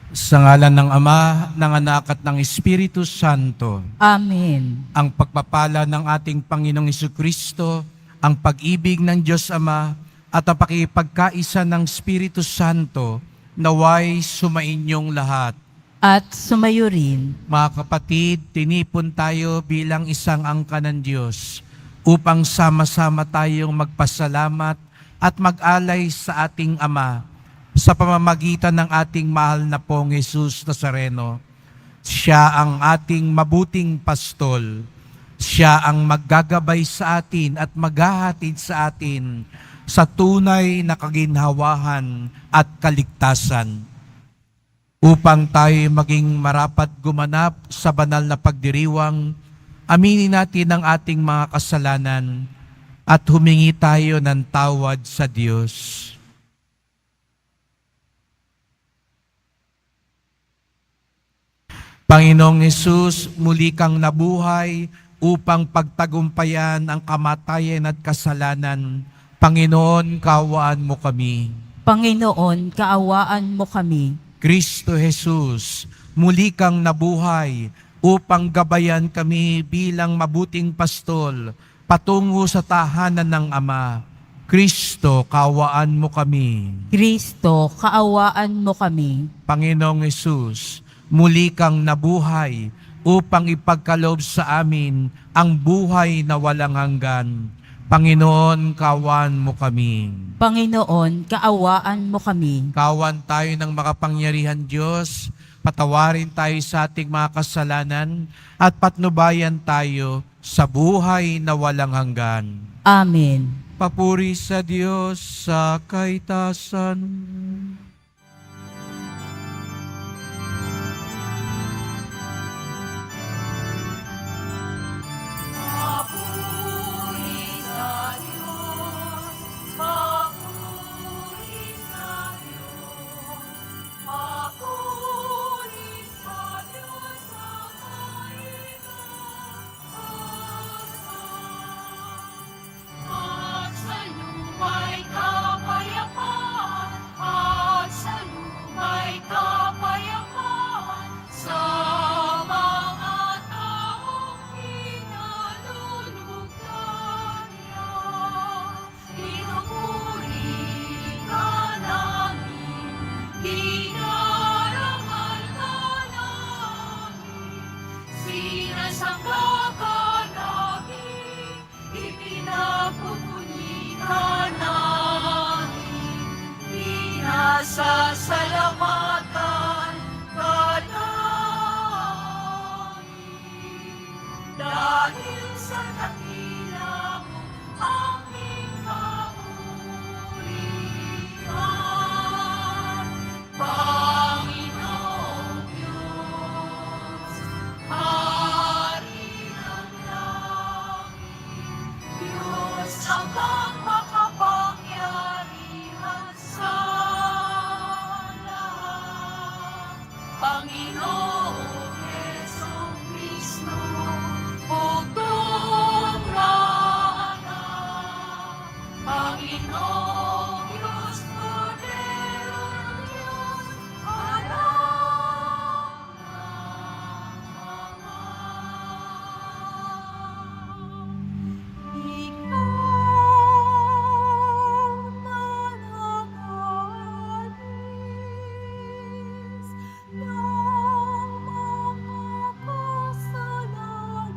Sa ngalan ng Ama, ng Anak at ng Espiritu Santo, Amen. ang pagpapala ng ating Panginoong Jesucristo, ang pag-ibig ng Diyos Ama, at ang pakipagkaisa ng Espiritu Santo, naway sumainyong lahat. At sumayo rin. Mga kapatid, tinipon tayo bilang isang angka ng Diyos upang sama-sama tayong magpasalamat at mag-alay sa ating Ama sa pamamagitan ng ating mahal na pong Jesus Nazareno. Siya ang ating mabuting pastol. Siya ang maggagabay sa atin at maghahatid sa atin sa tunay na kaginhawahan at kaligtasan. Upang tayo maging marapat gumanap sa banal na pagdiriwang, aminin natin ang ating mga kasalanan at humingi tayo ng tawad sa Diyos. Panginoong Hesus, muli kang nabuhay upang pagtagumpayan ang kamatayan at kasalanan. Panginoon, kaawaan mo kami. Panginoon, kaawaan mo kami. Kristo Jesus, muli kang nabuhay upang gabayan kami bilang mabuting pastol patungo sa tahanan ng Ama. Kristo, kaawaan mo kami. Kristo, kaawaan mo kami. Panginoong Hesus, muli kang nabuhay upang ipagkaloob sa amin ang buhay na walang hanggan. Panginoon, kaawaan mo kami. Panginoon, kaawaan mo kami. Kawan tayo ng makapangyarihan Diyos, patawarin tayo sa ating mga kasalanan at patnubayan tayo sa buhay na walang hanggan. Amen. Papuri sa Diyos sa kaitasan. Sasalamatan ka namin dahil sa dakila mo aming kahurian. Panginoong Diyos, Hari ng langit, Diyos ang makapangyarihan sa Panginoong Jesucristo, bugtong na anak. Panginoong Diyos, Kordero ng Diyos, anak ng Ama. Ikaw na nag-alis ng mga kasalanan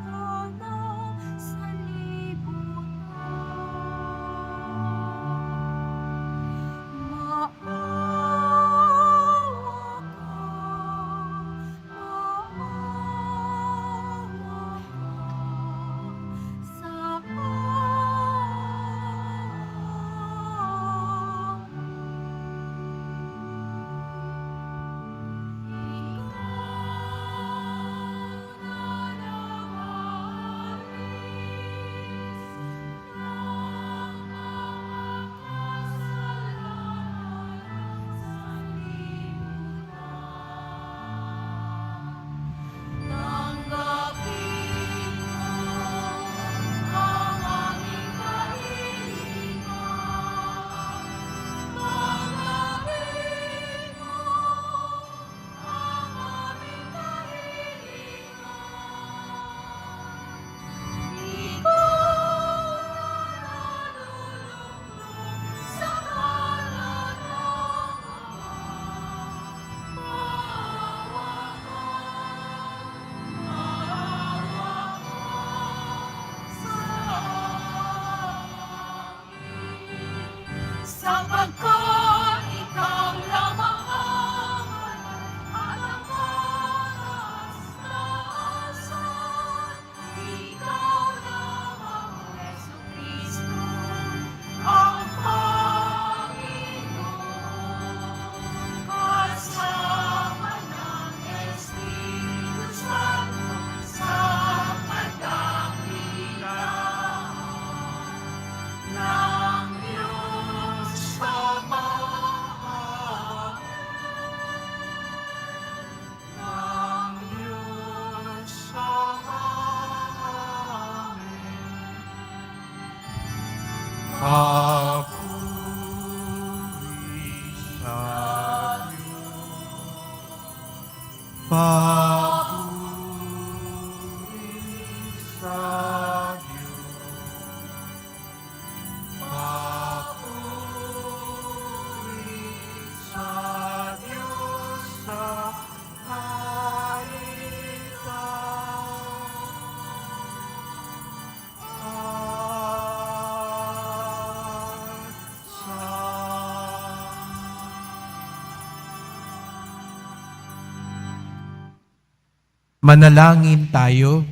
Manalangin tayo.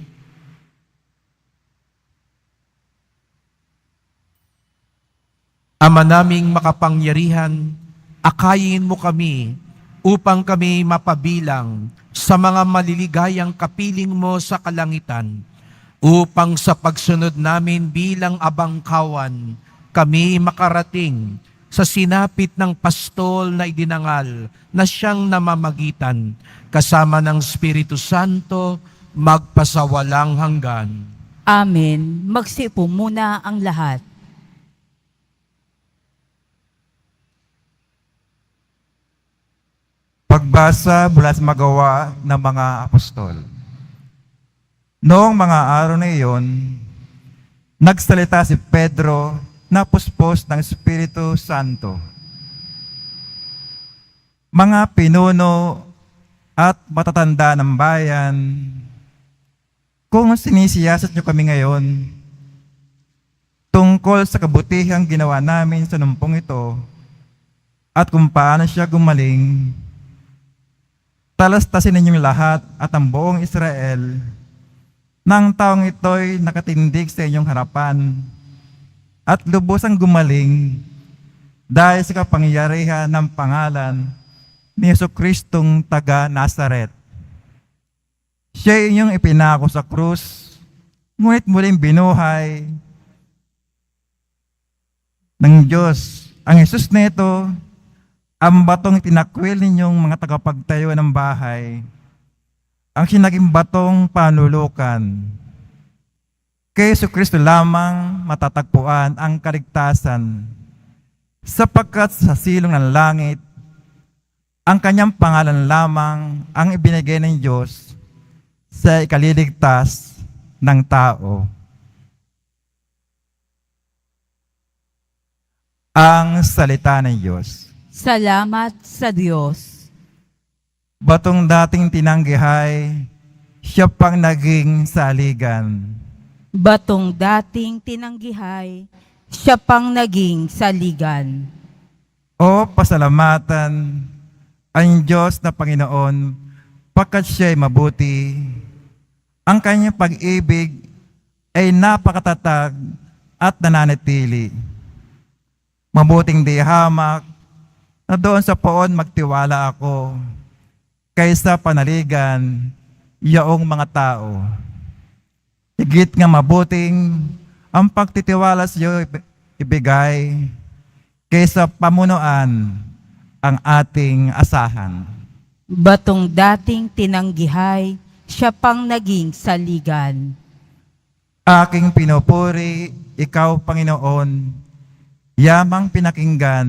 Ama naming makapangyarihan, akayin mo kami upang kami mapabilang sa mga maliligayang kapiling mo sa kalangitan, upang sa pagsunod namin bilang abangkawan, kami makarating sa sinapit ng pastol na idinangal na siyang namamagitan, kasama ng Espiritu Santo, magpasawalang hanggan. Amen. Magsiupo muna ang lahat. Pagbasa mula sa magawa ng mga apostol. Noong mga araw na iyon, nagsalita si Pedro na puspos ng Espiritu Santo. Mga pinuno at matatanda ng bayan, kung sinisiyasat niyo kami ngayon tungkol sa kabutihang ginawa namin sa numpong ito at kung paano siya gumaling, talastasin ninyong lahat at ang buong Israel nang taong ito'y nakatindig sa inyong harapan at lubusang gumaling dahil sa kapangyarihan ng pangalan ni Jesucristong taga Nazaret. Siya inyong ipinako sa krus, ngunit muling binuhay ng Diyos. Ang Jesus na ito, ang batong tinakwil ninyong mga tagapagtayo ng bahay, ang sinaging batong panulukan. Kay Jesucristo lamang matatagpuan ang kaligtasan, sapagkat sa silong ng langit, ang kanyang pangalan lamang ang ibinigay ng Diyos sa ikaliligtas ng tao. Ang salita ng Diyos. Salamat sa Diyos. Batong dating tinanggihay, siya pang naging saligan. Batong dating tinanggihay, siya pang naging saligan. O pasalamatan ang Diyos na Panginoon, pagkat siya'y mabuti. Ang kanyang pag-ibig ay napakatatag at nananatili. Mabuting di hamak na doon sa poon magtiwala ako kaysa panaligan yaong mga tao. Higit nga mabuting ang pagtitiwala sa iyo ibigay kaysa pamunuan ang ating asahan. Batong dating tinanggihay, siya pang naging saligan. Aking pinupuri, ikaw Panginoon, yamang pinakinggan,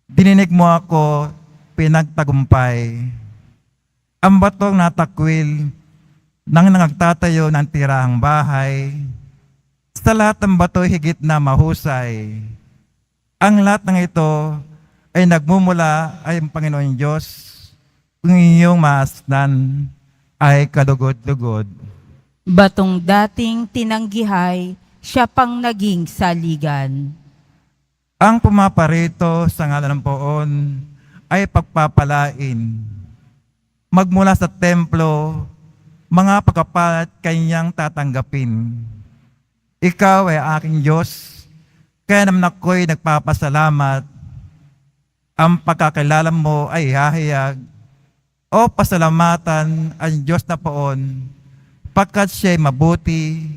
dininig mo ako, pinagtagumpay. Ang batong natakwil nang nagtatayo ng tirahang bahay, sa lahat ng bato higit na mahusay. Ang lahat ng ito ay nagmumula ay ang Panginoon Diyos, kung iyong masdan ay kalugod-lugod. Batong dating tinanggihay, siya pang naging saligan. Ang pumaparito sa ngalan ng poon ay pagpapalain. Magmula sa templo, mga pagkapalat kanyang tatanggapin. Ikaw ay aking Diyos, kaya naman ako'y nagpapasalamat. Ang pagkakilala mo ay hahayag, o pasalamatan ang Diyos na poon, pagkat siya'y mabuti,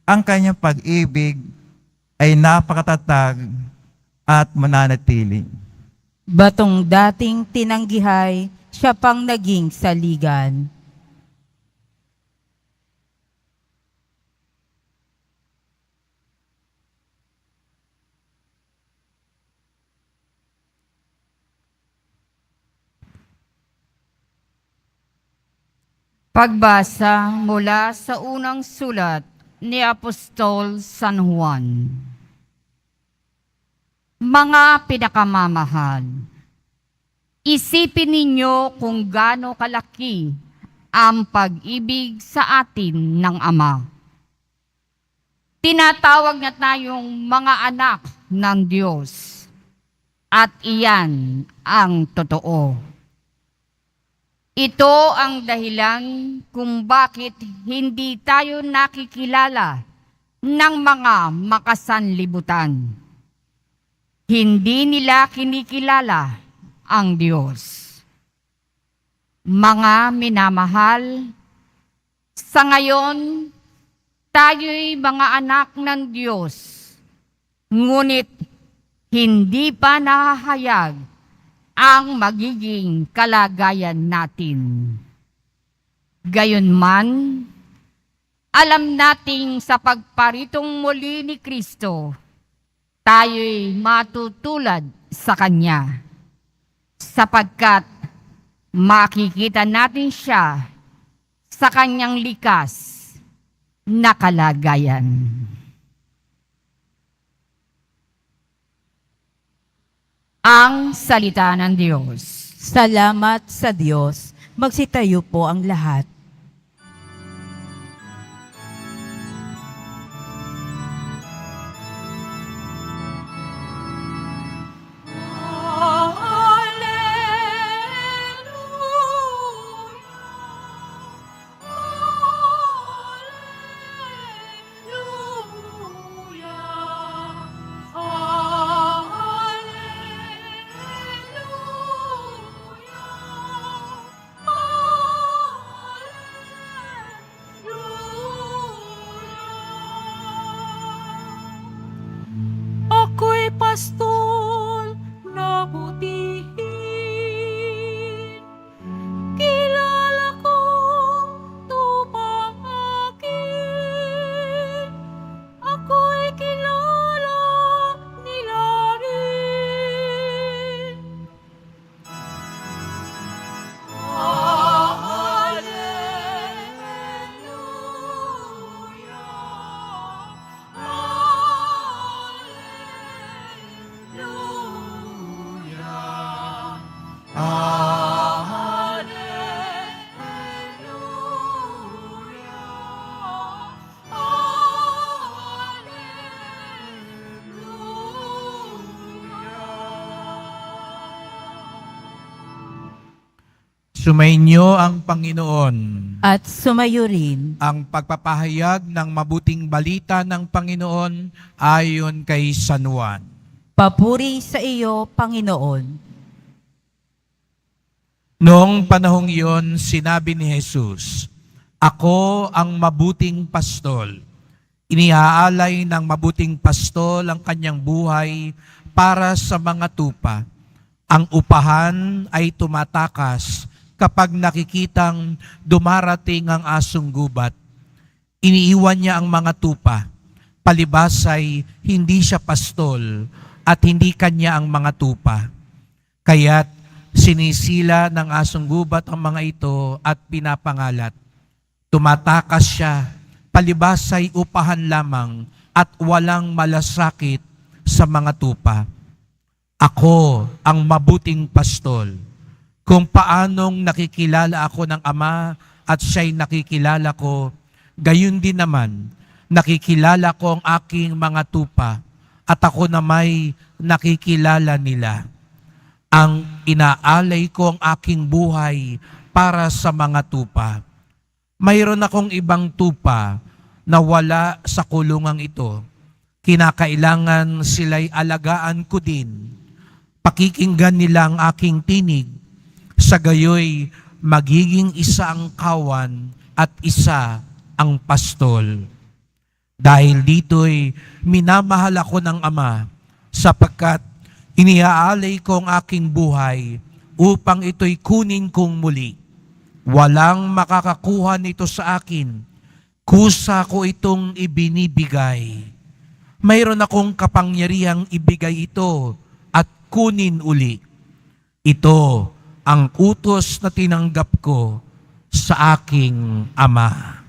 ang kanyang pag-ibig ay napakatatag at mananatili. Batong dating tinanggihay, siya pang naging saligan. Pagbasa mula sa unang sulat ni Apostol San Juan. Mga pinakamamahal, isipin ninyo kung gaano kalaki ang pag-ibig sa atin ng Ama. Tinatawag na tayong mga anak ng Diyos, at iyan ang totoo. Ito ang dahilan kung bakit hindi tayo nakikilala ng mga makasanlibutan. Hindi nila kinikilala ang Diyos. Mga minamahal, sa ngayon, tayo'y mga anak ng Diyos, ngunit hindi pa nahahayag ang magiging kalagayan natin. Gayunman, alam nating sa pagparitong muli ni Kristo, tayo'y matutulad sa Kanya, sapagkat makikita natin siya sa Kanyang likas na kalagayan. Ang salita ng Diyos. Salamat sa Diyos. Magsitayo po ang lahat. Ako'y pastol na butihin, kilala kong tupang akin, ako'y kilala nila rin. Sumainyo ang Panginoon. At sumayo rin. Ang pagpapahayag ng mabuting balita ng Panginoon ayon kay San Juan. Papuri sa iyo, Panginoon. Noong panahong iyon, sinabi ni Jesus, "Ako ang mabuting pastol. Iniaalay ng mabuting pastol ang kanyang buhay para sa mga tupa. Ang upahan ay tumatakas kapag nakikitang dumarating ang asong gubat. Iniiwan niya ang mga tupa. Palibas ay hindi siya pastol at hindi kanya ang mga tupa. Kaya't sinisila ng asong gubat ang mga ito at pinapangalat. Tumatakas siya, palibas ay upahan lamang at walang malasakit sa mga tupa. Ako ang mabuting pastol. Kung paanong nakikilala ako ng Ama at siya'y nakikilala ko, gayon din naman nakikilala ko ang aking mga tupa at ako na may nakikilala nila. Ang inaalay ko ang aking buhay para sa mga tupa. Mayroon akong ibang tupa na wala sa kulungang ito. Kinakailangan sila'y alagaan ko din. Pakikinggan nila ang aking tinig. Sa gayoy, magiging isa ang kawan at isa ang pastol. Dahil dito'y minamahal ako ng Ama, sapagkat iniaalay ko ang aking buhay upang ito'y kunin kong muli. Walang makakakuha nito sa akin, kusa ko itong ibinibigay. Mayroon akong kapangyarihang ibigay ito at kunin uli. Ito ang utos na tinanggap ko sa aking Ama.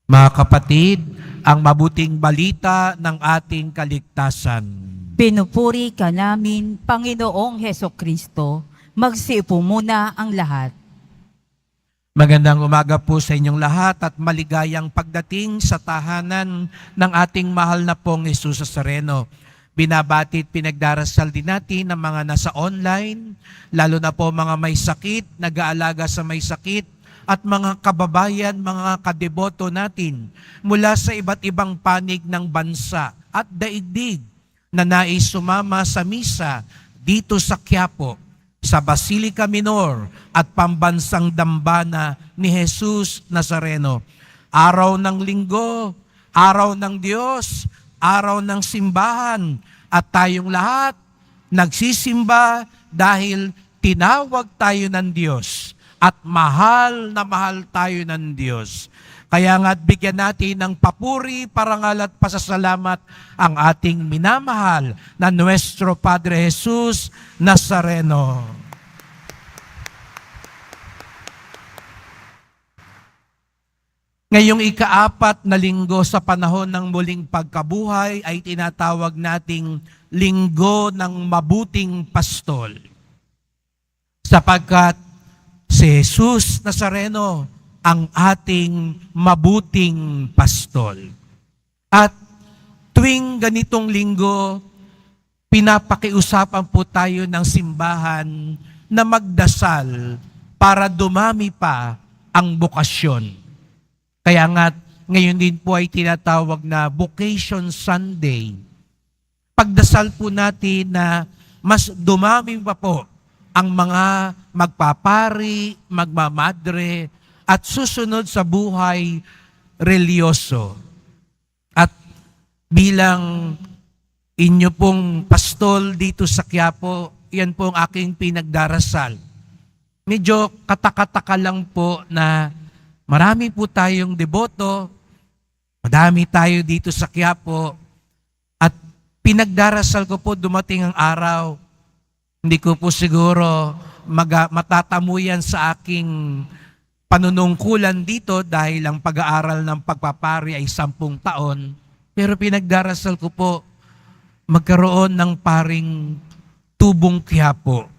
Mga kapatid, ang mabuting balita ng ating kaligtasan. Pinupuri ka namin, Panginoong Heso Kristo. Magsiupo muna ang lahat. Magandang umaga po sa inyong lahat at maligayang pagdating sa tahanan ng ating mahal na pong Jesus Nazareno. Binabati at pinagdarasal din natin ng mga nasa online, lalo na po mga may sakit, nag-aalaga sa may sakit, at mga kababayan, mga kadeboto natin mula sa iba't ibang panig ng bansa at daigdig na nais sumama sa misa dito sa Quiapo, sa Basilica Minor at Pambansang Dambana ni Jesus Nazareno. Araw ng linggo, araw ng Diyos, araw ng simbahan, at tayong lahat nagsisimba dahil tinawag tayo ng Diyos at mahal na mahal tayo ng Diyos. Kaya nga't bigyan natin ng papuri, parangal at pasasalamat ang ating minamahal na Nuestro Padre Jesus Nazareno. Ngayong ika-4 na linggo sa panahon ng muling pagkabuhay ay tinatawag nating Linggo ng Mabuting Pastol. Sapagkat si Jesus Nazareno ang ating mabuting pastol. At tuwing ganitong linggo, pinapakiusapan po tayo ng simbahan na magdasal para dumami pa ang bokasyon. Kaya nga, ngayon din po ay tinatawag na Vocation Sunday. Pagdasal po natin na mas dumami pa po ang mga magpapari, magmamadre, at susunod sa buhay religyoso. At bilang inyo pong pastol dito sa Quiapo, yan po ang aking pinagdarasal. Medyo katakataka lang po na marami po tayong deboto, madami tayo dito sa Quiapo, at pinagdarasal ko po dumating ang araw. Hindi ko po siguro matatamuyan sa aking panunungkulan dito dahil ang pag-aaral ng pagpapari ay 10 taon. Pero pinagdarasal ko po magkaroon ng paring tubong Quiapo.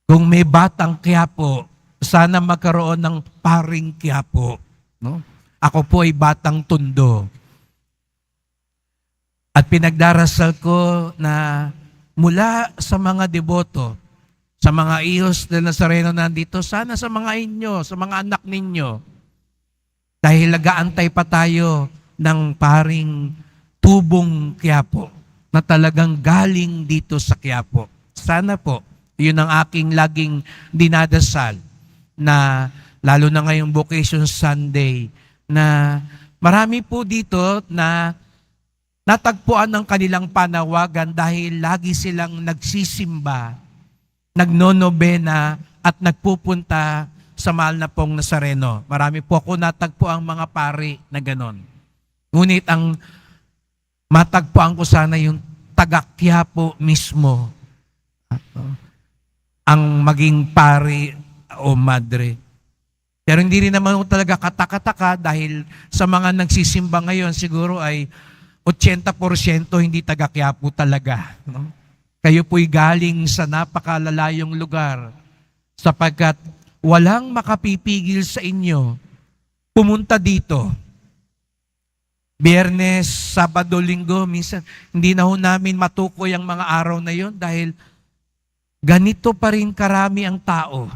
Kung may batang Quiapo, sana magkaroon ng paring Quiapo. No? Ako po ay batang Tondo. At pinagdarasal ko na mula sa mga deboto, sa mga iyos ng Nazareno nandito, sana sa mga inyo, sa mga anak ninyo, dahil nag-aantay pa tayo ng paring tubong Quiapo na talagang galing dito sa Quiapo. Sana po, yun ang aking laging dinadasal na lalo na ngayong Vocation Sunday na marami po dito na natagpuan ng kanilang panawagan dahil lagi silang nagsisimba, nagnonobena at nagpupunta sa mahal na pong Nazareno. Marami po ako natagpo ang mga pari na ganon. Ngunit ang matagpuan ko sana yung taga-Quiapo mismo. Ang maging pari o madre. Pero hindi rin naman talaga katakataka dahil sa mga nagsisimba ngayon siguro ay 80% hindi taga-Quiapo talaga. No? Kayo po'y galing sa napakalalayong lugar sapagkat walang makapipigil sa inyo pumunta dito. Biyernes, Sabado, Linggo, minsan hindi na ho namin matukoy ang mga araw na yon dahil ganito pa rin karami ang tao.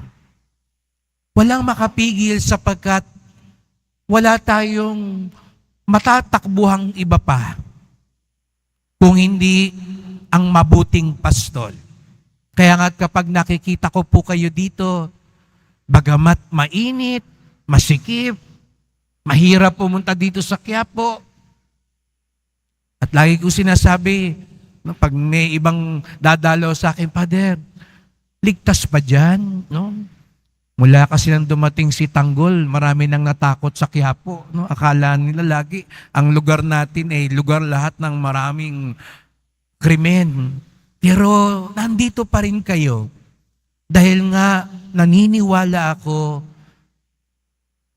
Walang makapigil sapagkat wala tayong matatakbuhang iba pa kung hindi ang mabuting pastol. Kaya nga kapag nakikita ko po kayo dito, bagamat mainit, masikip, mahirap pumunta dito sa Quiapo, at lagi ko sinasabi, pag may ibang dadalaw sa akin, Father, ligtas pa dyan? No? Mula kasi nang dumating si Tanggol, marami nang natakot sa Quiapo. No? Akala nila lagi, ang lugar natin ay lugar lahat ng maraming krimen. Pero nandito pa rin kayo. Dahil nga naniniwala ako,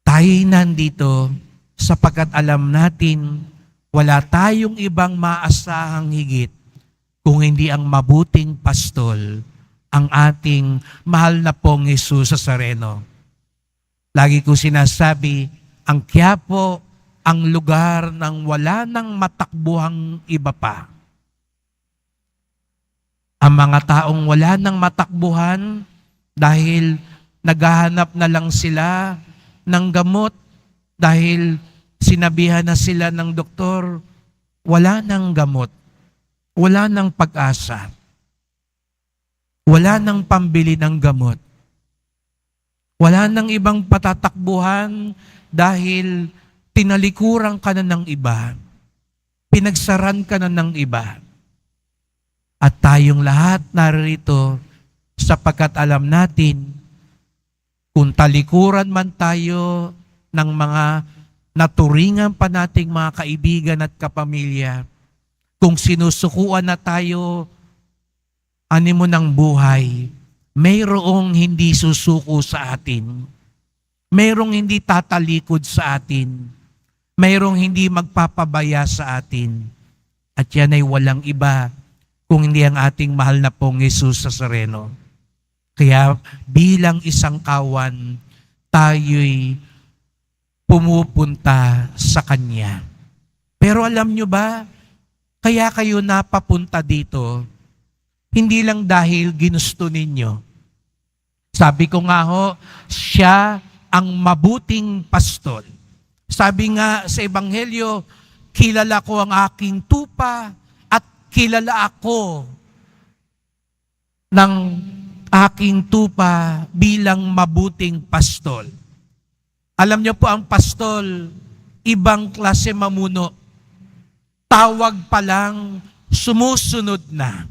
tayo nandito sapagkat alam natin wala tayong ibang maasahang higit kung hindi ang mabuting pastol, ang ating mahal na pong Jesus Nazareno. Lagi ko sinasabi, ang Quiapo, ang lugar ng wala nang matakbuhang iba pa. Ang mga taong wala nang matakbuhan dahil naghahanap na lang sila ng gamot, dahil sinabihan na sila ng doktor, wala nang gamot, wala nang pag-asa. Wala nang pambili ng gamot. Wala nang ibang patatakbuhan dahil tinalikuran ka na ng iba. Pinagsaran ka na ng iba. At tayong lahat narito sapagkat alam natin kung talikuran man tayo ng mga naturingan pa nating mga kaibigan at kapamilya, kung sinusukuan na tayo animo ng buhay, mayroong hindi susuko sa atin. Mayroong hindi tatalikod sa atin. Mayroong hindi magpapabaya sa atin. At yan ay walang iba kung hindi ang ating mahal na pong Jesus Nazareno. Kaya bilang isang kawan, tayo'y pumupunta sa Kanya. Pero alam nyo ba, kaya kayo napapunta dito, hindi lang dahil ginusto ninyo. Sabi ko nga ho, siya ang mabuting pastol. Sabi nga sa Ebanghelyo, kilala ko ang aking tupa at kilala ako ng aking tupa bilang mabuting pastol. Alam niyo po ang pastol, ibang klase mamuno. Tawag pa lang, sumusunod na.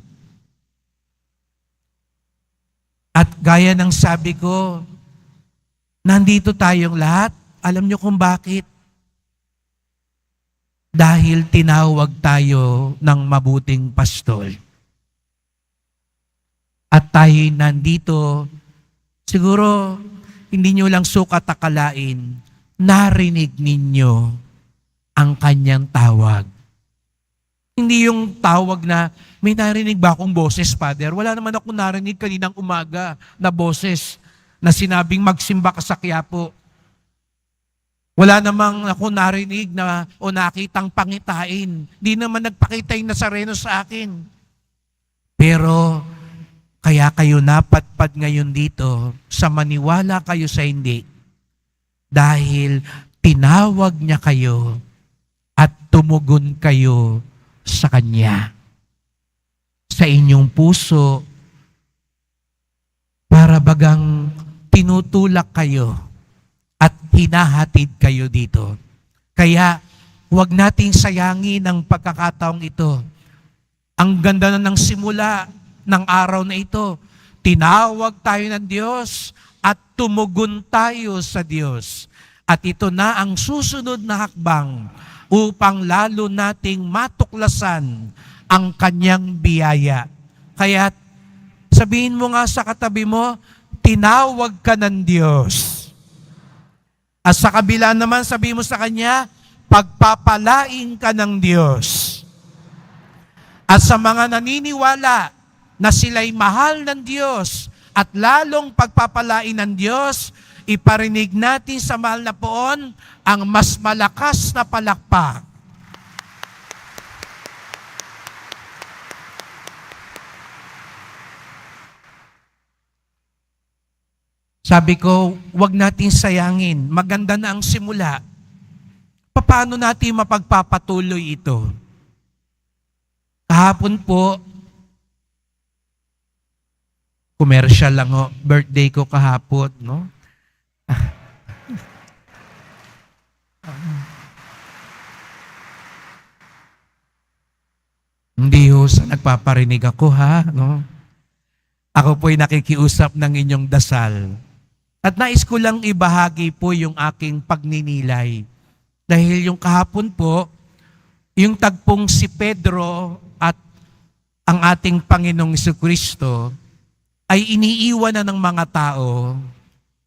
At gaya ng sabi ko, nandito tayong lahat. Alam niyo kung bakit? Dahil tinawag tayo ng mabuting pastol. At tayo nandito, siguro hindi niyo lang sukat akalain, narinig ninyo ang kanyang tawag. Hindi yung tawag na, may narinig ba akong boses, Father? Wala naman ako narinig kaninang umaga na boses na sinabing magsimba ka sa Quiapo. Wala namang ako narinig na o nakitang pangitain. Di naman nagpakita yung Nazareno sa akin. Pero kaya kayo napadpad ngayon dito sa maniwala kayo sa hindi. Dahil tinawag niya kayo at tumugon kayo sa Kanya. Sa inyong puso, para bagang tinutulak kayo at hinahatid kayo dito. Kaya huwag nating sayangin ang pagkakataong ito. Ang ganda na ng simula ng araw na ito. Tinawag tayo ng Diyos at tumugon tayo sa Diyos. At ito na ang susunod na hakbang upang lalo nating matuklasan ang Kanyang biyaya. Kaya sabihin mo nga sa katabi mo, tinawag ka ng Diyos. At sa kabila naman, sabihin mo sa Kanya, pagpapalain ka ng Diyos. At sa mga naniniwala na sila'y mahal ng Diyos at lalong pagpapalain ng Diyos, iparinig natin sa mahal na poon ang mas malakas na palakpak. Sabi ko, huwag natin sayangin. Maganda na ang simula. Paano natin mapagpapatuloy ito? Kahapon po, commercial lang ho, birthday ko kahapon, no? Hindi ho sa nagpaparinig ako, ha? No? Ako po'y nakikiusap ng inyong dasal. At nais ko lang ibahagi po yung aking pagninilay. Dahil yung kahapon po, yung tagpong si Pedro at ang ating Panginoong Jesucristo ay iniiwan na ng mga tao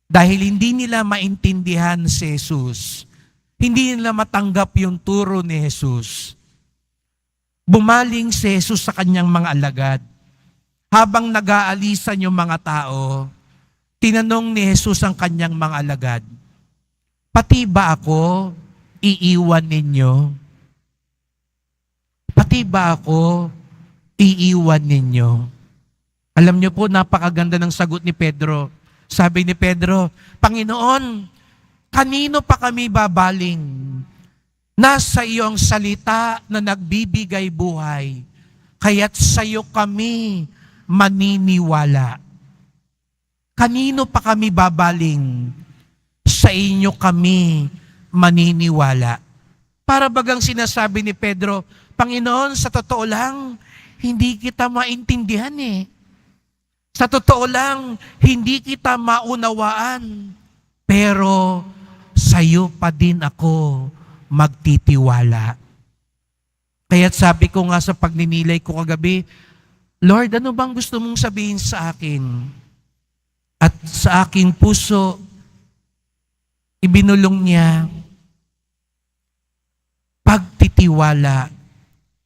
dahil hindi nila maintindihan si Jesus. Hindi nila matanggap yung turo ni Jesus. Bumaling si Jesus sa kanyang mga alagad. Habang nag-aalisan yung mga tao, tinanong ni Jesus ang kanyang mga alagad, "Pati ba ako iiwan ninyo? Pati ba ako iiwan ninyo?" Alam niyo po, napakaganda ng sagot ni Pedro. Sabi ni Pedro, "Panginoon, kanino pa kami babaling? Nasa iyo ang salita na nagbibigay buhay, kaya't sa iyo kami maniniwala. Kanino pa kami babaling? Sa inyo kami maniniwala." Para bagang sinasabi ni Pedro, "Panginoon, sa totoo lang, hindi kita maintindihan eh. Sa totoo lang, hindi kita maunawaan. Pero sa'yo pa din ako magtitiwala." Kaya't sabi ko nga sa pagninilay ko kagabi, "Lord, ano bang gusto mong sabihin sa akin?" At sa aking puso, ibinulong niya, pagtitiwala,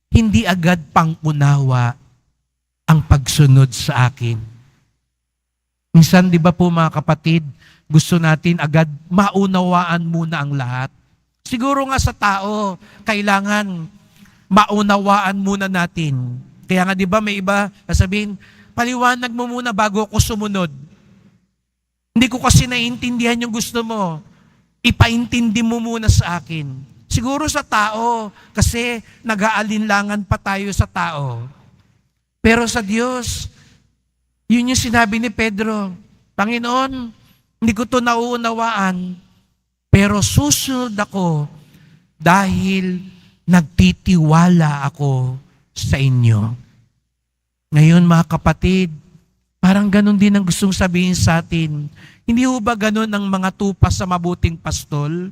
hindi agad pangunawa ang pagsunod sa akin. Minsan, di ba po mga kapatid, gusto natin agad maunawaan muna ang lahat. Siguro nga sa tao, kailangan maunawaan muna natin. Kaya nga di ba may iba sasabihin, "Paliwanag mo muna bago ako sumunod. Hindi ko kasi naiintindihan yung gusto mo. Ipaintindi mo muna sa akin." Siguro sa tao, kasi nag-aalinlangan pa tayo sa tao. Pero sa Diyos, yun yung sinabi ni Pedro, "Panginoon, hindi ko to nauunawaan, pero susunod ako dahil nagtitiwala ako sa inyo." Ngayon mga kapatid, parang ganun din ang gustong sabihin sa atin. Hindi ho ba ganun ang mga tupas sa mabuting pastol?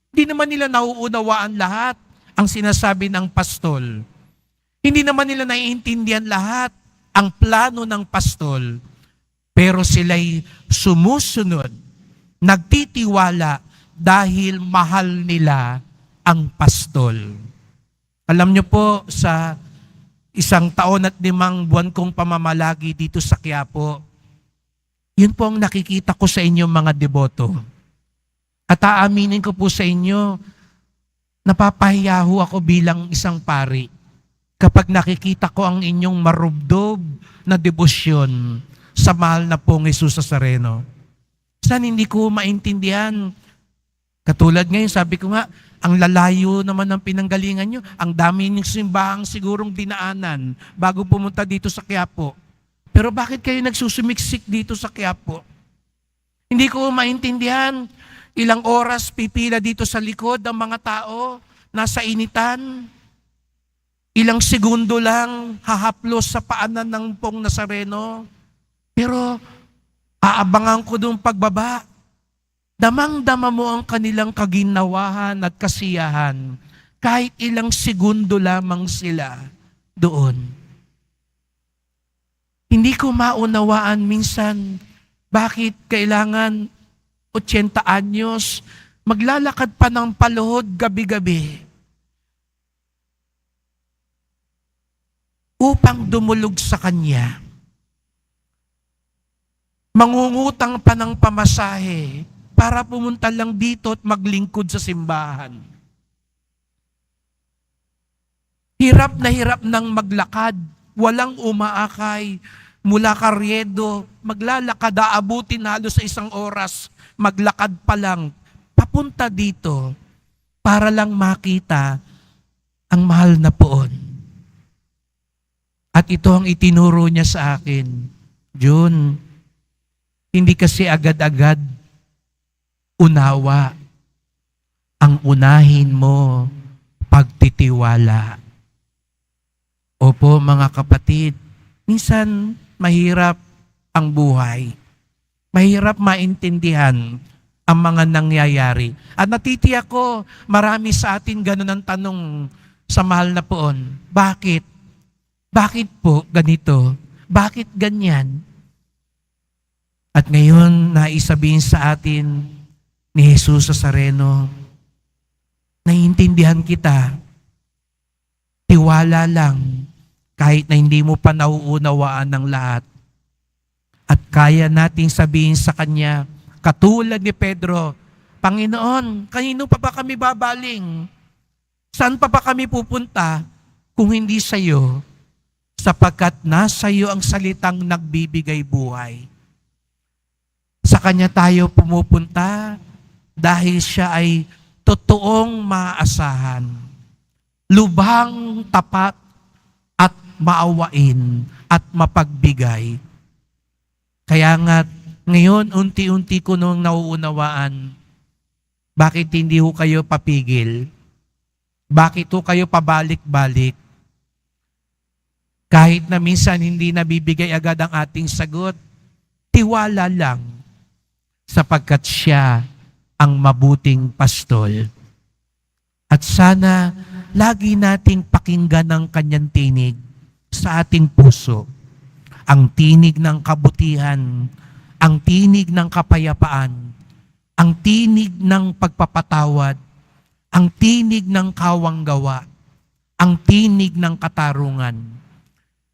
Hindi naman nila nauunawaan lahat ang sinasabi ng pastol. Hindi naman nila naiintindihan lahat ang plano ng pastol. Pero sila'y sumusunod, nagtitiwala dahil mahal nila ang pastol. Alam niyo po, sa 1 taon at 5 buwan kong pamamalagi dito sa Quiapo, yun po ang nakikita ko sa inyo mga deboto. At aaminin ko po sa inyo, napapahiya ho ako bilang isang pari kapag nakikita ko ang inyong marubdob na debosyon sa mahal na pong Jesus Nazareno. Saan hindi ko maintindihan? Katulad ngayon, sabi ko nga, ang lalayo naman ng pinanggalingan nyo. Ang dami ng simbahang sigurong dinaanan bago pumunta dito sa Quiapo. Pero bakit kayo nagsusumiksik dito sa Quiapo? Hindi ko maintindihan. Ilang oras pipila dito sa likod ang mga tao, nasa initan. Ilang segundo lang hahaplos sa paanan ng pong Nazareno. Pero aabangan ko doon pagbaba. Damang-dama mo ang kanilang kaginawahan at kasiyahan. Kahit ilang segundo lamang sila doon. Hindi ko maunawaan minsan bakit kailangan 80 anyos maglalakad pa ng paluhod gabi-gabi upang dumulog sa Kanya. Mangungutang pa ng pamasahe para pumunta lang dito at maglingkod sa simbahan. Hirap na hirap ng maglakad, walang umaakay, mula Carriedo, maglalakad, aabutin halos sa 1 oras, maglakad pa lang, papunta dito, para lang makita ang mahal na poon. At ito ang itinuro niya sa akin, June, hindi kasi agad-agad unawa. Ang unahin mo, pagtitiwala. Opo mga kapatid, minsan mahirap ang buhay. Mahirap maintindihan ang mga nangyayari. At natitiyak ko, marami sa atin ganun ang tanong sa mahal na poon. Bakit? Bakit po ganito? Bakit ganyan? At ngayon, naisabihin sa atin ni Jesus Nazareno, naiintindihan kita. Tiwala lang, kahit na hindi mo pa nauunawaan ng lahat. At kaya nating sabihin sa Kanya, katulad ni Pedro, Panginoon, kanino pa ba kami babaling? Saan pa ba kami pupunta kung hindi sa iyo? Sapagkat nasa iyo ang salitang nagbibigay buhay. Sa Kanya tayo pumupunta dahil siya ay totoong maaasahan, lubhang tapat at maawain at mapagbigay. Kaya nga, ngayon, unti-unti ko nung nauunawaan, bakit hindi ho kayo papigil? Bakit ho kayo pabalik-balik? Kahit na minsan hindi nabibigay agad ang ating sagot, tiwala lang, sapagkat siya ang mabuting pastol. At sana, lagi nating pakinggan ang kanyang tinig sa ating puso. Ang tinig ng kabutihan, ang tinig ng kapayapaan, ang tinig ng pagpapatawad, ang tinig ng kawanggawa, ang tinig ng katarungan.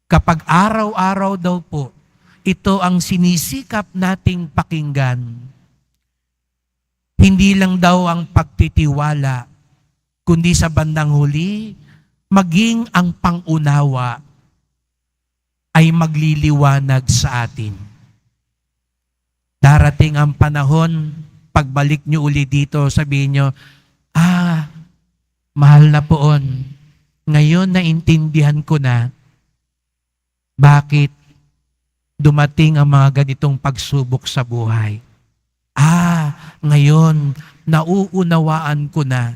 Kapag araw-araw daw po, ito ang sinisikap nating pakinggan. Hindi lang daw ang pagtitiwala, kundi sa bandang huli, maging ang pangunawa ay magliliwanag sa atin. Darating ang panahon, pagbalik nyo uli dito, sabihin nyo, mahal na poon, ngayon naintindihan ko na bakit dumating ang mga ganitong pagsubok sa buhay. Ngayon nauunawaan ko na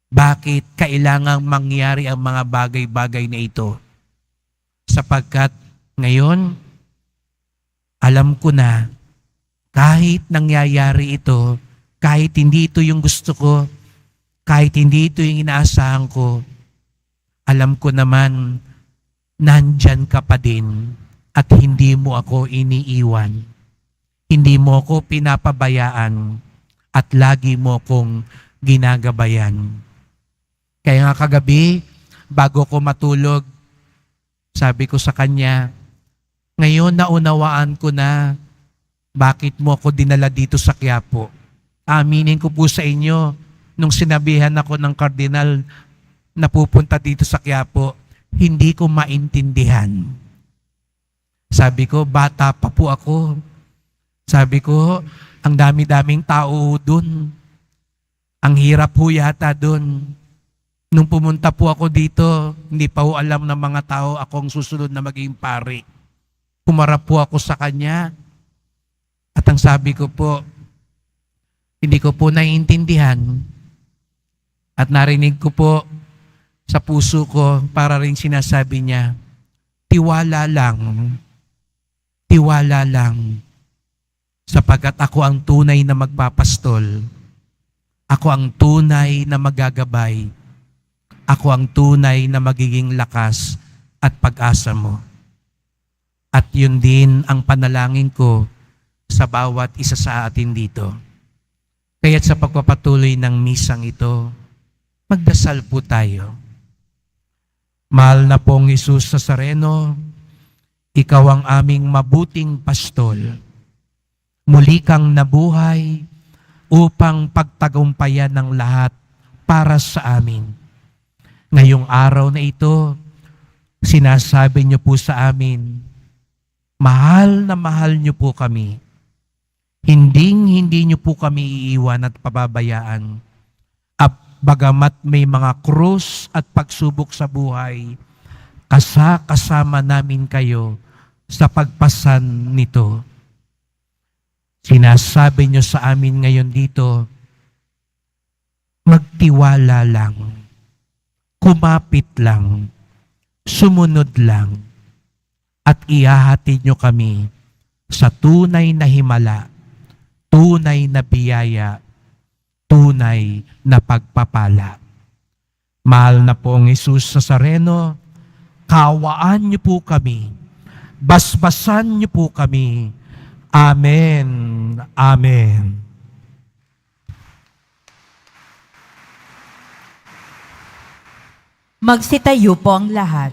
bakit kailangang mangyari ang mga bagay-bagay na ito. Sapagkat ngayon, alam ko na kahit nangyayari ito, kahit hindi ito yung gusto ko, kahit hindi ito yung inaasahan ko, alam ko naman, nandyan ka pa din at hindi mo ako iniiwan. Hindi mo ako pinapabayaan at lagi mo akong ginagabayan. Kaya nga kagabi, bago ko matulog, sabi ko sa kanya, ngayon naunawaan ko na bakit mo ako dinala dito sa Quiapo. Aminin ko po sa inyo, nung sinabihan ako ng kardinal na pupunta dito sa Quiapo, hindi ko maintindihan. Sabi ko, bata pa po ako. Sabi ko, ang dami-daming tao dun. Ang hirap po yata dun. Nung pumunta po ako dito, hindi pa po alam ng mga tao akong susunod na maging pari. Pumarap po ako sa kanya. At ang sabi ko po, hindi ko po naiintindihan. At narinig ko po sa puso ko para rin sinasabi niya, tiwala lang. Tiwala lang. Sapagkat ako ang tunay na magpapastol. Ako ang tunay na magagabay. Ako ang tunay na magiging lakas at pag-asa mo. At yun din ang panalangin ko sa bawat isa sa atin dito. Kaya't sa pagpapatuloy ng misang ito, magdasal po tayo. Mahal na pong Jesus Nazareno, ikaw ang aming mabuting pastol. Muli kang nabuhay upang pagtagumpayan ng lahat para sa amin. Ngayong araw na ito, sinasabi niyo po sa amin, mahal na mahal niyo po kami. Hindi niyo po kami iiwan at pababayaan. At bagamat may mga krus at pagsubok sa buhay, kasama namin kayo sa pagpasan nito. Sinasabi niyo sa amin ngayon dito, magtiwala lang, kumapit lang, sumunod lang, at ihahatid niyo kami sa tunay na himala, tunay na biyaya, tunay na pagpapala. Mahal na pong Jesus Nazareno, kawaan niyo po kami, basbasan niyo po kami. Amen. Amen. Magsitayo po ang lahat.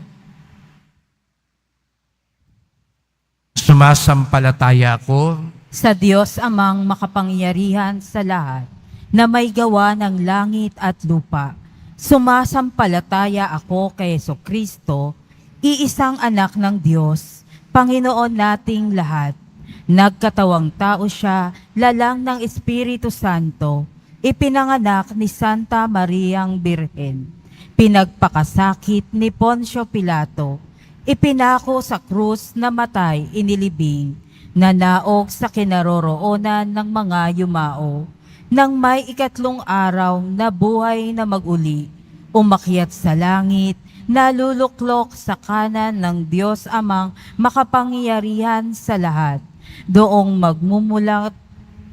Sumasampalataya ako Sa Diyos amang makapangyarihan sa lahat, na may gawa ng langit at lupa. Sumasampalataya ako kay Jesucristo, iisang anak ng Diyos, Panginoon nating lahat. Nagkatawang tao siya, lalang ng Espiritu Santo, ipinanganak ni Santa Mariang Birhen. Pinagpakasakit ni Poncio Pilato, ipinako sa krus na matay inilibing, nanaog sa kinaroroonan ng mga yumao, nang may ikatlong araw na buhay na maguli, umakyat sa langit, naluluklok sa kanan ng Diyos amang makapangyarihan sa lahat, doong magmumulat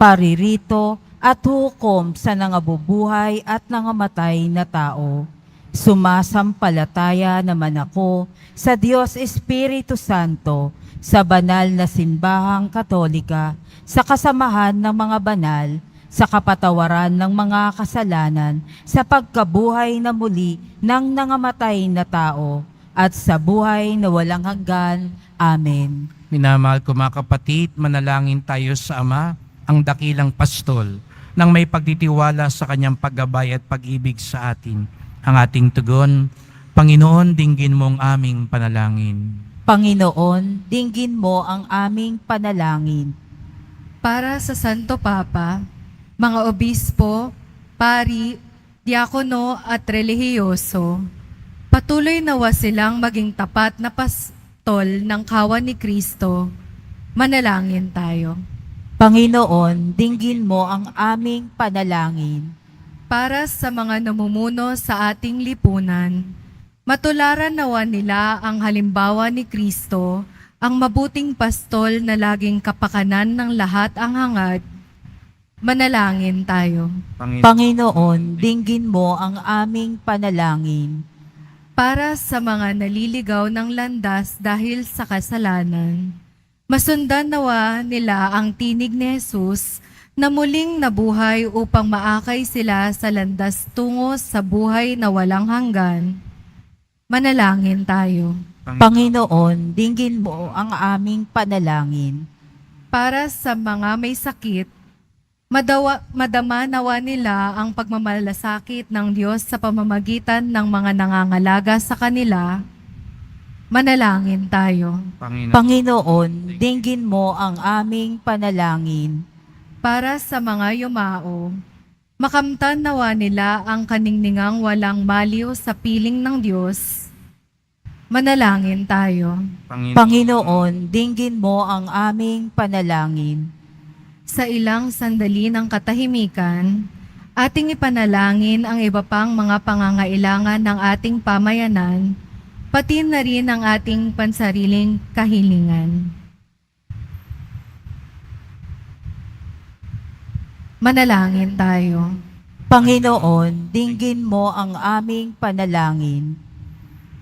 paririto at hukom sa nangabubuhay at nangamatay na tao. Sumasampalataya naman ako sa Diyos Espiritu Santo, sa banal na simbahang katolika, sa kasamahan ng mga banal, sa kapatawaran ng mga kasalanan, sa pagkabuhay na muli ng nangamatay na tao, at sa buhay na walang hanggan. Amen. Minamahal ko mga kapatid, manalangin tayo sa Ama, ang dakilang pastol, nang may pagtitiwala sa kanyang paggabay at pag-ibig sa atin. Ang ating tugon, Panginoon, dinggin mo ang aming panalangin. Panginoon, dinggin mo ang aming panalangin. Para sa Santo Papa, mga obispo, pari, diakono at relihiyoso, patuloy nawa silang maging tapat na pastol ng kawan ni Kristo. Manalangin tayo. Panginoon, dinggin mo ang aming panalangin. Para sa mga namumuno sa ating lipunan, matularan nawa nila ang halimbawa ni Kristo, ang mabuting pastol na laging kapakanan ng lahat ang hangad. Manalangin tayo. Panginoon, dinggin mo ang aming panalangin. Para sa mga naliligaw ng landas dahil sa kasalanan, masundan nawa nila ang tinig ni Jesus na muling nabuhay upang maakay sila sa landas tungo sa buhay na walang hanggan. Manalangin tayo. Panginoon, dinggin mo ang aming panalangin. Para sa mga may sakit, madama nawa nila ang pagmamalasakit ng Diyos sa pamamagitan ng mga nangangalaga sa kanila. Manalangin tayo. Panginoon, dinggin mo ang aming panalangin. Para sa mga yumao, makamtan nawa nila ang kaningningang walang maliw sa piling ng Diyos. Manalangin tayo. Panginoon, dinggin mo ang aming panalangin. Sa ilang sandali ng katahimikan, ating ipanalangin ang iba pang mga pangangailangan ng ating pamayanan, pati na rin ang ating pansariling kahilingan. Manalangin tayo. Panginoon, dinggin mo ang aming panalangin.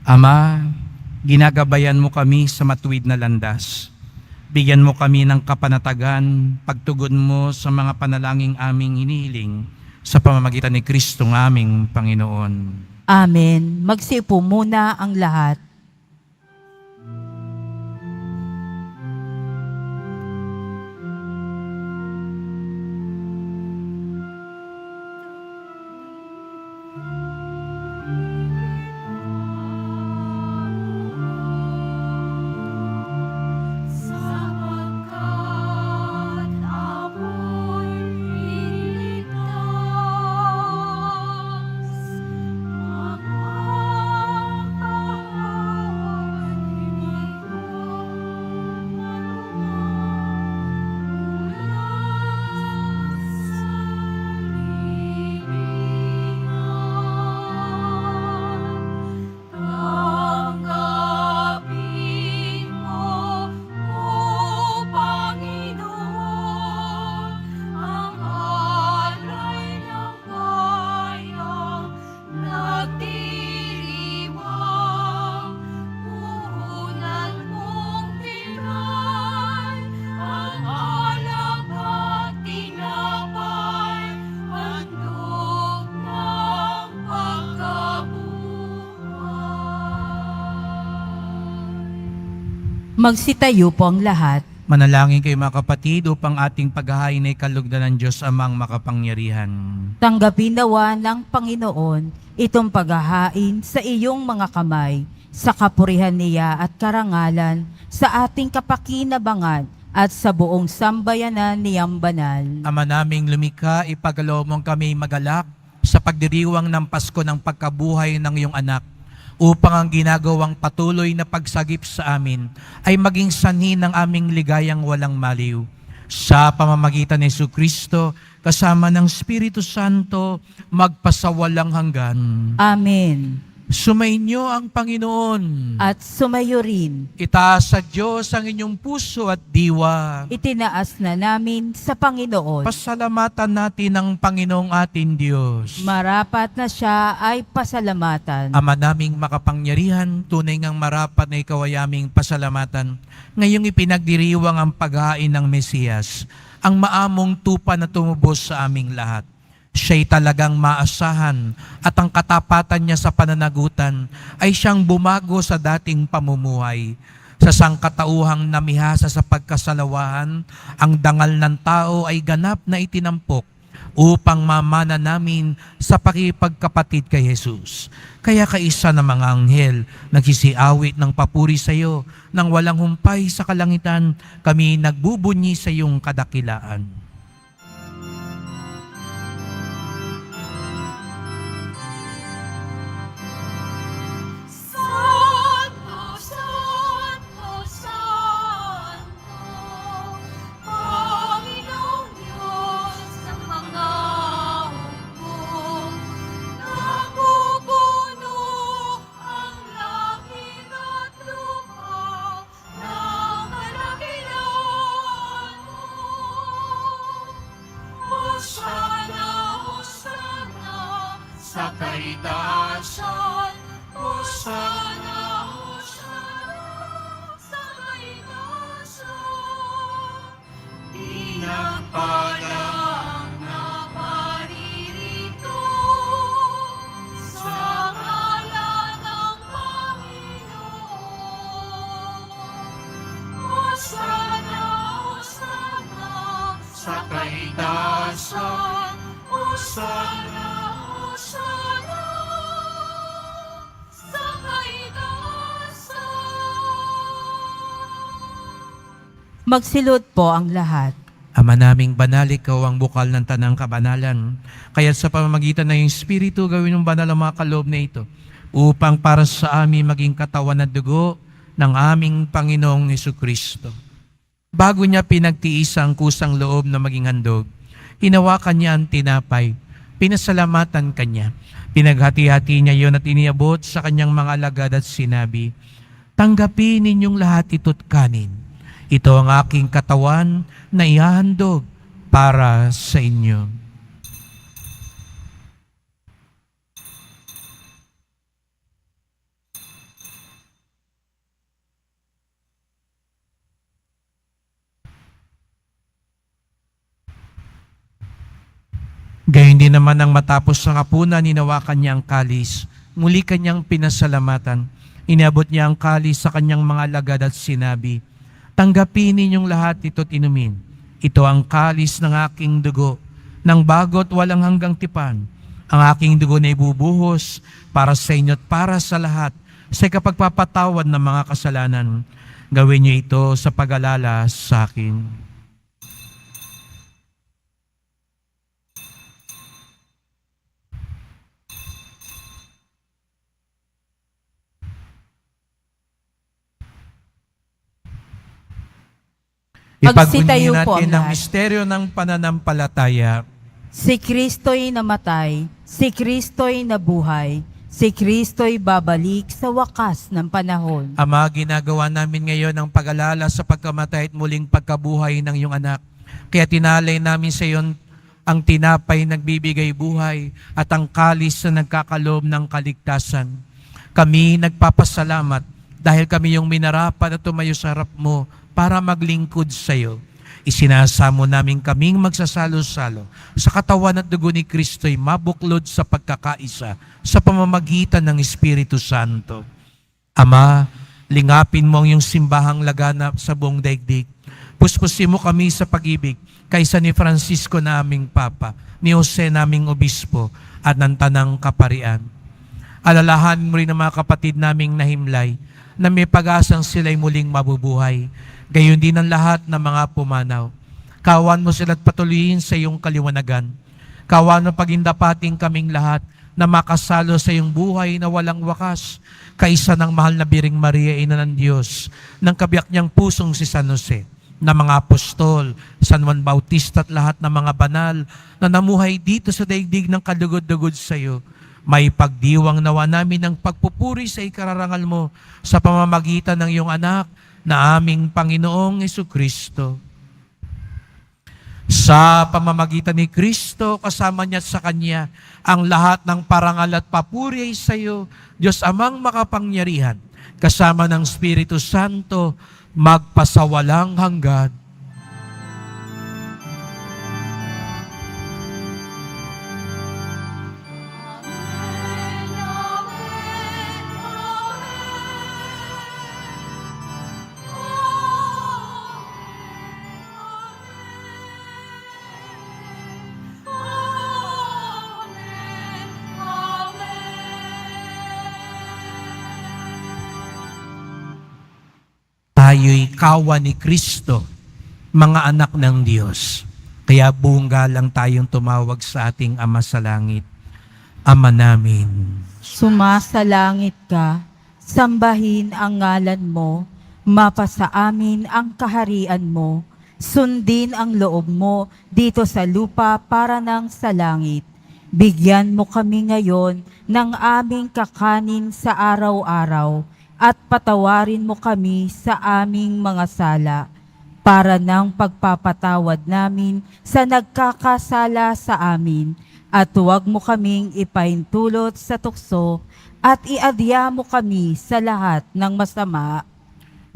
Ama, ginagabayan mo kami sa matuwid na landas. Bigyan mo kami ng kapanatagan, pagtugon mo sa mga panalangin aming hinihiling sa pamamagitan ni Kristo ng aming Panginoon. Amen. Magsiupo muna ang lahat. Magsitayo po ang lahat. Manalangin kayo mga kapatid upang ating paghahain ay kalugdan ng Diyos amang makapangyarihan. Tanggapin nawa ng Panginoon itong paghahain sa iyong mga kamay, sa kapurihan niya at karangalan, sa ating kapakinabangan at sa buong sambayanan niyang banal. Ama naming lumikha, ipagkaloob mong kami magalak sa pagdiriwang ng Pasko ng pagkabuhay ng iyong anak, upang ang ginagawang patuloy na pagsagip sa amin ay maging sanhi ng aming ligayang walang maliw. Sa pamamagitan ni Jesucristo, kasama ng Espiritu Santo, magpasawalang hanggan. Amen. Sumainyo ang Panginoon. At sumayo rin, Itaas sa Diyos ang inyong puso at diwa. itinaas na namin sa Panginoon. Pasalamatan natin ang Panginoong ating Diyos. Marapat na siya ay pasalamatan. Ama naming makapangyarihan, tunay ngang marapat na ikaw ay aming pasalamatan. Ngayong ipinagdiriwang ang paghain ng Mesiyas, ang maamong tupa na tumubos sa aming lahat. Siya'y talagang maasahan at ang katapatan niya sa pananagutan ay siyang bumago sa dating pamumuhay. Sa sangkatauhang namihasa sa pagkasalawahan, ang dangal ng tao ay ganap na itinampok upang mamana namin sa pakipagkapatid kay Jesus. Kaya kaisa ng mga anghel, nagsisiawit ng papuri sa iyo, nang walang humpay sa kalangitan, kami nagbubunyi sa iyong kadakilaan. Santo, Santo, Santo, Panginoong Diyos ng mga hukbo. Napupuno ang langit at lupa ng kadakilaan mo. Hosana, Hosana, sa kaitaasan. Hosana, Hosana, sa kaitaasan. Pinagpala ang naparirito sa ngalan ng Panginoon. Hosana, Hosana, sa kaitaasan. Hosana, Hosana, sa kaitaasan. Magsilod po ang lahat. Ama naming banal, ikaw ang bukal ng tanang kabanalan. Kaya sa pamamagitan ng iyong Espiritu, gawin mong banal ang mga kaloob na ito, upang para sa amin maging katawan at dugo ng aming Panginoong Jesucristo. Bago niya pinagtiis ang kusang loob na maging handog, hinawakan niya ang tinapay, pinasalamatan kanya. Pinaghati-hati niya yon at iniabot sa kanyang mga alagad at sinabi, "Tanggapin ninyong lahat ito't kanin. Ito ang aking katawan na ihahandog para sa inyo." Gayon din naman nang matapos ang hapunan, hinawakan niya ang kalis. Muli kanyang pinasalamatan. Iniabot niya ang kalis sa kanyang mga alagad at sinabi, "Tanggapin ninyong lahat ito't inumin. Ito ang kalis ng aking dugo, ng bago't walang hanggang tipan. Ang aking dugo na ibubuhos para sa inyo at para sa lahat sa kapagpapatawad ng mga kasalanan. Gawin niyo ito sa pag-alala sa akin." Magsitayo Ipagbunyi po natin ang ang lahat. misteryo ng pananampalataya. Si Kristo'y namatay, si Kristo'y nabuhay, si Kristo'y babalik sa wakas ng panahon. Ama, ginagawa namin ngayon ang pag-alala sa pagkamatay at muling pagkabuhay ng iyong anak. Kaya tinalay namin sa iyon ang tinapay nagbibigay buhay at ang kalis na nagkakaloob ng kaligtasan. Kami nagpapasalamat dahil kami yung minarapat at tumayo sa harap mo para maglingkod sa iyo. Isinasamo namin kaming magsasalo-salo sa katawan at dugo ni Kristo'y mabuklod sa pagkakaisa sa pamamagitan ng Espiritu Santo. Ama, Lingapin mo ang iyong simbahang laganap sa buong daigdig. Puspusin mo kami sa pag-ibig kaysa ni Francisco na aming Papa, ni Jose naming Obispo, at ng Tanang Kaparian. Alalahan mo rin ang mga kapatid naming nahimlay na may pag-asang sila'y muling mabubuhay. Gayon din ang lahat ng mga pumanaw. Kawan mo sila't patuloyin sa iyong kaliwanagan. Kawan mo pagindapating kaming lahat na makasalo sa iyong buhay na walang wakas, kaisa ng mahal na Biring Maria, Ina ng Diyos, ng kabiyak niyang pusong si San Jose, na mga apostol, San Juan Bautista at lahat ng mga banal na namuhay dito sa daigdig ng kalugod-dugod sa iyo. May pagdiwang nawa namin ng pagpupuri sa ikararangal mo sa pamamagitan ng iyong anak na aming Panginoong Jesucristo. Sa pamamagitan ni Kristo, kasama niya at sa Kanya, ang lahat ng parangal at papuri ay sa iyo, Diyos Amang makapangyarihan, kasama ng Espiritu Santo, magpasawalang hanggan. Amen, amen, amen. Tayo'y kawan ni Kristo, mga anak ng Diyos. Kaya bungga lang tayong tumawag sa ating Ama sa Langit. Ama namin, Sumasalangit ka, sambahin ang ngalan mo, mapasa amin ang kaharian mo, sundin ang loob mo dito sa lupa para nang sa langit. Bigyan mo kami ngayon ng aming kakanin sa araw-araw at patawarin mo kami sa aming mga sala para ng pagpapatawad namin sa nagkakasala sa amin. At huwag mo kaming ipaintulot sa tukso at iadya mo kami sa lahat ng masama.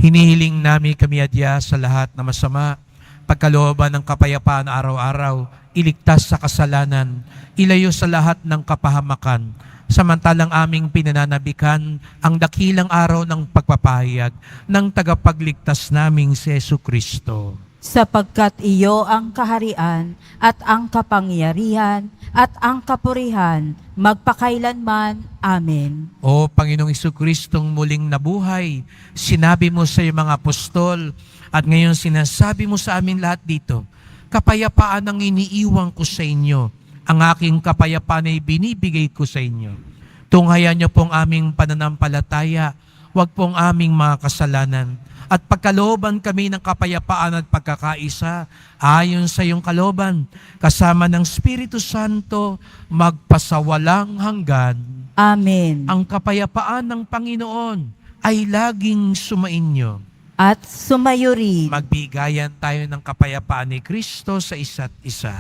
hinihiling namin kami adya sa lahat na masama, pagkalooban ng kapayapaan araw-araw, iligtas sa kasalanan, ilayo sa lahat ng kapahamakan, samantalang aming pinananabikan ang dakilang araw ng pagpapahayag ng tagapagligtas naming si Jesucristo. Sapagkat iyo ang kaharian at ang kapangyarihan at ang kapurihan magpakailanman. Amen. O Panginoong Jesucristong muling nabuhay, sinabi mo sa iyong mga apostol at ngayon sinasabi mo sa amin lahat dito, kapayapaan ang iniiwan ko sa inyo, ang aking kapayapaan ay binibigay ko sa inyo. Tunghayan niyo pong aming pananampalataya, wag pong aming mga kasalanan, at pagkalooban kami ng kapayapaan at pagkakaisa, ayon sa iyong kalooban, kasama ng Espiritu Santo, magpasawalang hanggan. Amen. Ang kapayapaan ng Panginoon ay laging sumainyo. At sumayo rin. Magbigayan tayo ng kapayapaan ni Kristo sa isa't isa.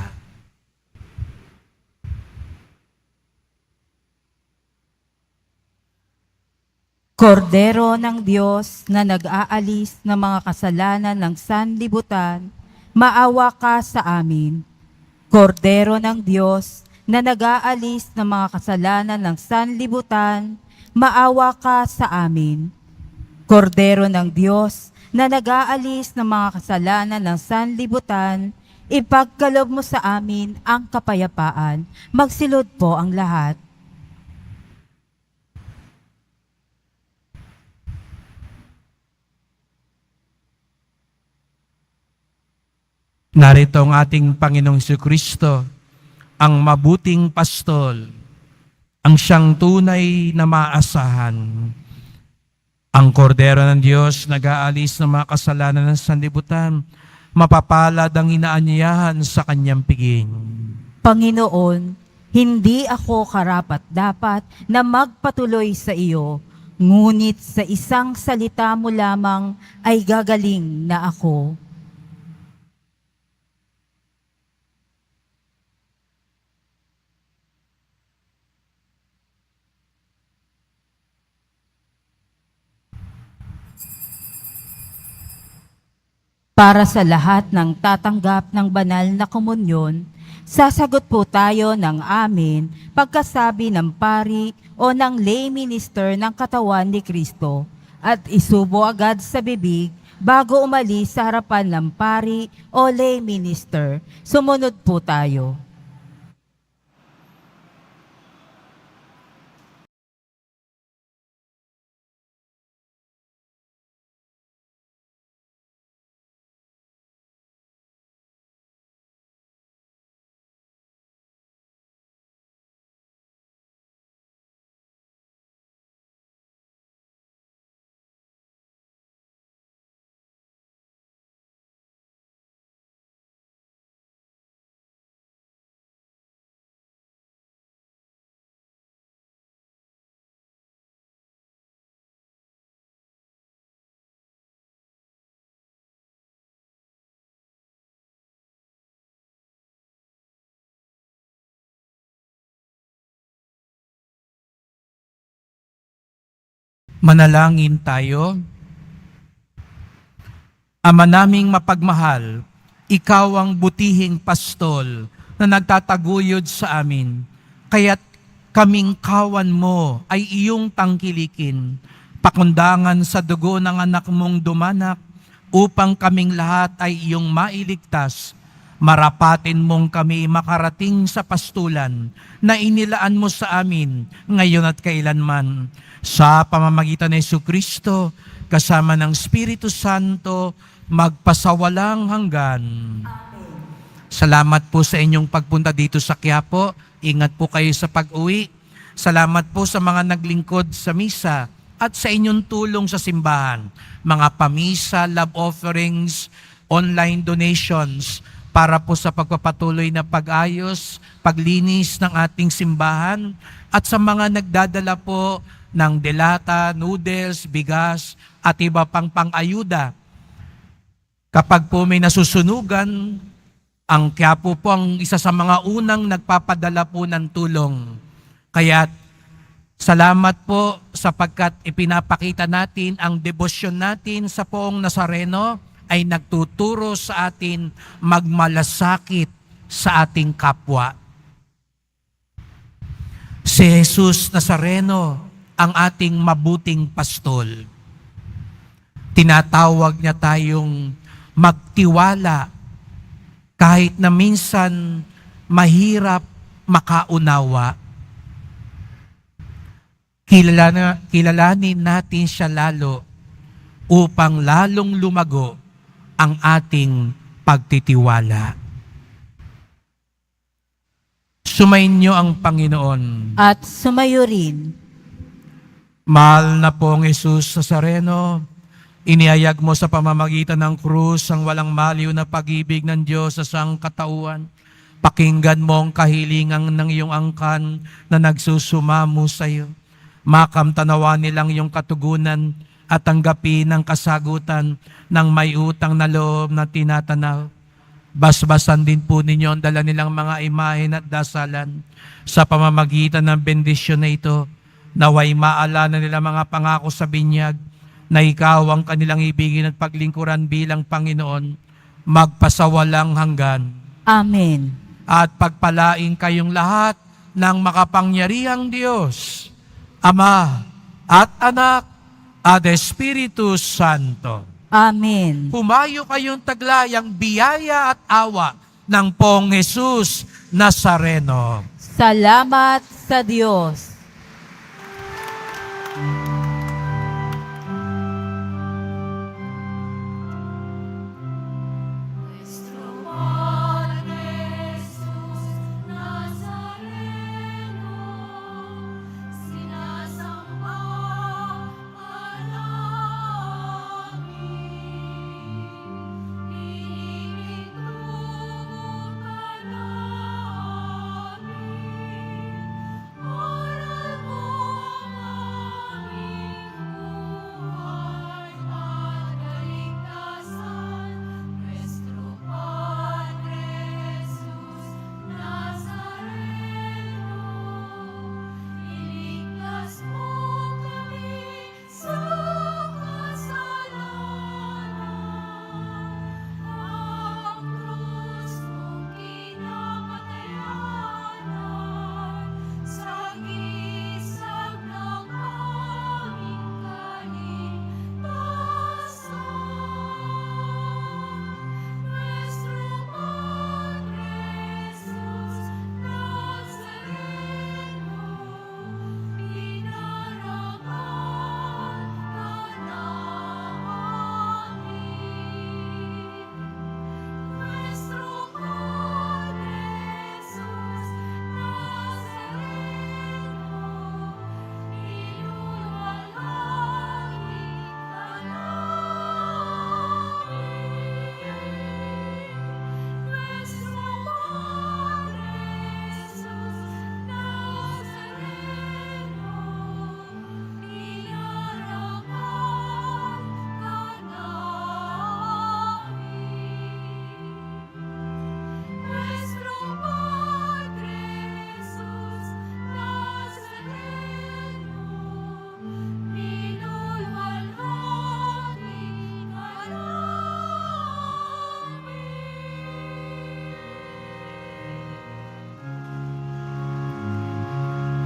Kordero ng Diyos na nag-aalis ng mga kasalanan ng sanlibutan, maawa ka sa amin. Kordero ng Diyos na nag-aalis ng mga kasalanan ng sanlibutan, maawa ka sa amin. Kordero ng Diyos na nag-aalis ng mga kasalanan ng sanlibutan, ipagkaloob mo sa amin ang kapayapaan. Magsilod po ang lahat. Narito ang ating Panginoong Jesucristo, ang mabuting pastol, ang siyang tunay na maasahan. Ang kordero ng Diyos nag-aalis ng mga kasalanan ng sanlibutan, mapapalad ang inaanyayahan sa kanyang piging. Panginoon, hindi ako karapat-dapat na magpatuloy sa iyo, ngunit sa isang salita mo lamang ay gagaling na ako. Para sa lahat ng tatanggap ng banal na komunyon, sasagot po tayo ng amen pagkasabi ng pari o ng lay minister ng katawan ni Kristo at isubo agad sa bibig bago umalis sa harapan ng pari o lay minister. Sumunod po tayo. Manalangin tayo. Ama naming mapagmahal, ikaw ang butihing pastol na nagtataguyod sa amin. Kaya't kaming kawan mo ay iyong tangkilikin, pakundangan sa dugo ng anak mong dumanak, upang kaming lahat ay iyong mailigtas. Marapatin mong kami makarating sa pastulan na inilaan mo sa amin ngayon at kailanman. Sa pamamagitan ni Jesucristo, kasama ng Espiritu Santo, magpasawalang hanggan. Salamat po sa inyong pagpunta dito sa Quiapo. Ingat po kayo sa pag-uwi. Salamat po sa mga naglingkod sa misa at sa inyong tulong sa simbahan. Mga pamisa, love offerings, online donations, para po sa pagpapatuloy na pag-ayos, paglinis ng ating simbahan, at sa mga nagdadala po ng delata, noodles, bigas, at iba pang pang-ayuda. Kapag po may nasusunugan, ang Quiapo po ang isa sa mga unang nagpapadala po ng tulong. Kaya't salamat po sapagkat ipinapakita natin ang debosyon natin sa Poong Nazareno ay nagtuturo sa atin magmalasakit sa ating kapwa. Si Jesus Nazareno ang ating mabuting pastol. Tinatawag niya tayong magtiwala kahit na minsan mahirap makaunawa. Kilalanin natin siya lalo upang lalong lumago ang ating pagtitiwala. Sumainyo ang Panginoon. At sumayo rin. Mahal na pong Jesus Nazareno, inihayag mo sa pamamagitan ng krus ang walang maliw na pag-ibig ng Diyos sa sangkatauhan. Pakinggan mo ang kahilingan ng iyong angkan na nagsusumamo sa iyo. Makamtanawa nilang iyong katugunan at tanggapin ang kasagutan ng may utang na loob na tinatanaw. Basbasan din po ninyo ang dala nilang mga imahen at dasalan sa pamamagitan ng bendisyon na ito. Naway maalala nila mga pangako sa binyag na ikaw ang kanilang ibigin at paglingkuran bilang Panginoon, magpasawalang hanggan. Amen. At pagpalain kayong lahat ng makapangyarihang Diyos, Ama at Anak at Espiritu Santo. Amen. Humayo kayong taglayang biyaya at awa ng Poong Jesus Nazareno. Salamat sa Diyos.